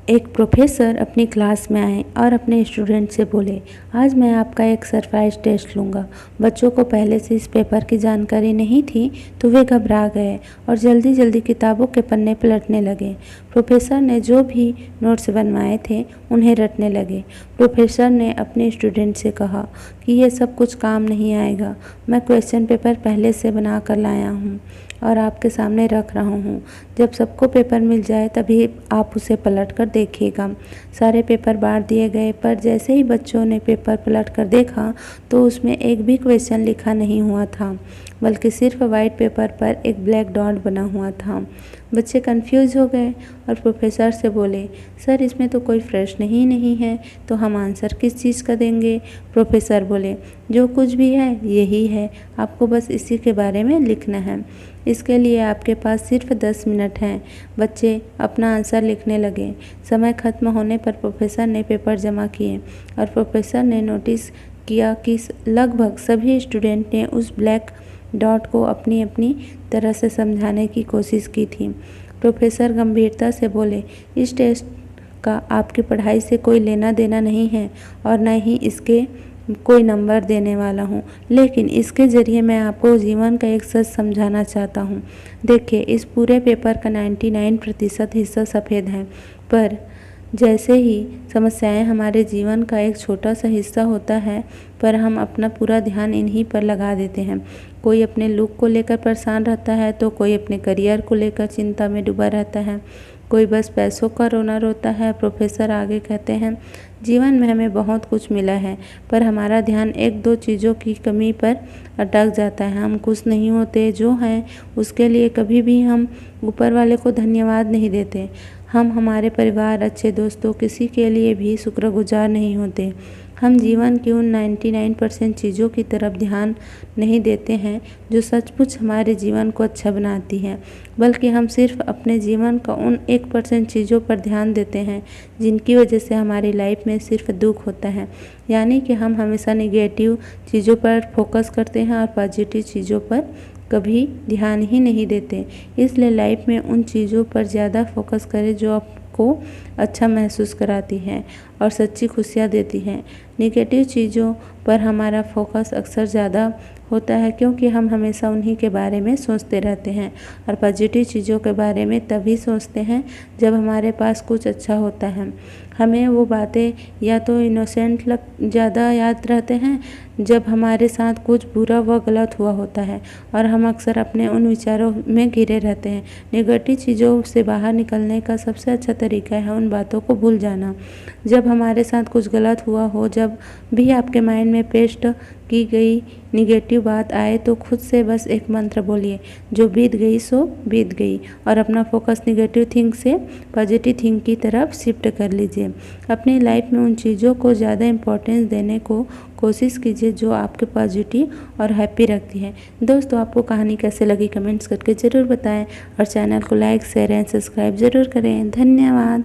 एक प्रोफेसर अपनी क्लास में आए और अपने स्टूडेंट से बोले, आज मैं आपका एक सरप्राइज टेस्ट लूँगा। बच्चों को पहले से इस पेपर की जानकारी नहीं थी, तो वे घबरा गए और जल्दी जल्दी किताबों के पन्ने पलटने लगे। प्रोफेसर ने जो भी नोट्स बनवाए थे उन्हें रटने लगे। प्रोफेसर ने अपने स्टूडेंट से कहा कि ये सब कुछ काम नहीं आएगा। मैं क्वेश्चन पेपर पहले से बना कर लाया हूँ और आपके सामने रख रहा हूँ। जब सबको पेपर मिल जाए तभी आप उसे पलट कर देखिएगा। सारे पेपर बांट दिए गए, पर जैसे ही बच्चों ने पेपर पलट कर देखा तो उसमें एक भी क्वेश्चन लिखा नहीं हुआ था, बल्कि सिर्फ वाइट पेपर पर एक ब्लैक डॉट बना हुआ था। बच्चे कंफ्यूज हो गए और प्रोफेसर से बोले, सर इसमें तो कोई प्रश्न ही नहीं है, तो हम आंसर किस चीज़ का देंगे? प्रोफेसर बोले, जो कुछ भी है यही है, आपको बस इसी के बारे में लिखना है। इसके लिए आपके पास सिर्फ 10 मिनट हैं। बच्चे अपना आंसर लिखने लगे। समय खत्म होने पर प्रोफेसर ने पेपर जमा किए और प्रोफेसर ने नोटिस किया कि लगभग सभी स्टूडेंट ने उस ब्लैक डॉट को अपनी अपनी तरह से समझाने की कोशिश की थी। प्रोफेसर गंभीरता से बोले, इस टेस्ट का आपकी पढ़ाई से कोई लेना देना नहीं है और न ही इसके कोई नंबर देने वाला हूँ, लेकिन इसके ज़रिए मैं आपको जीवन का एक सच समझाना चाहता हूँ। देखिए, इस पूरे पेपर का 99% हिस्सा सफ़ेद है, पर जैसे ही समस्याएं हमारे जीवन का एक छोटा सा हिस्सा होता है, पर हम अपना पूरा ध्यान इन्हीं पर लगा देते हैं। कोई अपने लुक को लेकर परेशान रहता है, तो कोई अपने करियर को लेकर चिंता में डूबा रहता है, कोई बस पैसों का रोना रोता है। प्रोफेसर आगे कहते हैं, जीवन में हमें बहुत कुछ मिला है, पर हमारा ध्यान एक दो चीज़ों की कमी पर अटक जाता है। हम खुश नहीं होते जो हैं उसके लिए, कभी भी हम ऊपर वाले को धन्यवाद नहीं देते। हम हमारे परिवार, अच्छे दोस्तों, किसी के लिए भी शुक्रगुजार नहीं होते। हम जीवन की उन 99% चीज़ों की तरफ ध्यान नहीं देते हैं जो सचमुच हमारे जीवन को अच्छा बनाती हैं, बल्कि हम सिर्फ अपने जीवन का उन 1% चीज़ों पर ध्यान देते हैं जिनकी वजह से हमारी लाइफ में सिर्फ दुख होता है। यानी कि हम हमेशा नेगेटिव चीज़ों पर फोकस करते हैं और पॉजिटिव चीज़ों पर कभी ध्यान ही नहीं देते। इसलिए लाइफ में उन चीज़ों पर ज़्यादा फोकस करें जो आपको अच्छा महसूस कराती हैं और सच्ची खुशियाँ देती हैं। नेगेटिव चीज़ों पर हमारा फोकस अक्सर ज़्यादा होता है, क्योंकि हम हमेशा उन्हीं के बारे में सोचते रहते हैं, और पॉजिटिव चीज़ों के बारे में तभी सोचते हैं जब हमारे पास कुछ अच्छा होता है। हमें वो बातें या तो इनोसेंट ज़्यादा याद रहते हैं जब हमारे साथ कुछ बुरा व गलत हुआ होता है, और हम अक्सर अपने उन विचारों में घिरे रहते हैं। नेगेटिव चीज़ों से बाहर निकलने का सबसे अच्छा तरीका है उन बातों को भूल जाना। जब हमारे साथ कुछ गलत हुआ हो, जब भी आपके माइंड में पेस्ट की गई निगेटिव बात आए, तो खुद से बस एक मंत्र बोलिए, जो बीत गई सो बीत गई, और अपना फोकस निगेटिव थिंक से पॉजिटिव थिंक की तरफ शिफ्ट कर लीजिए। अपनी लाइफ में उन चीज़ों को ज़्यादा इम्पोर्टेंस देने को कोशिश कीजिए जो आपके पॉजिटिव और हैप्पी रखती है। दोस्तों, आपको कहानी कैसे लगी कमेंट्स करके ज़रूर बताएं, और चैनल को लाइक, शेयर एंड सब्सक्राइब ज़रूर करें। धन्यवाद।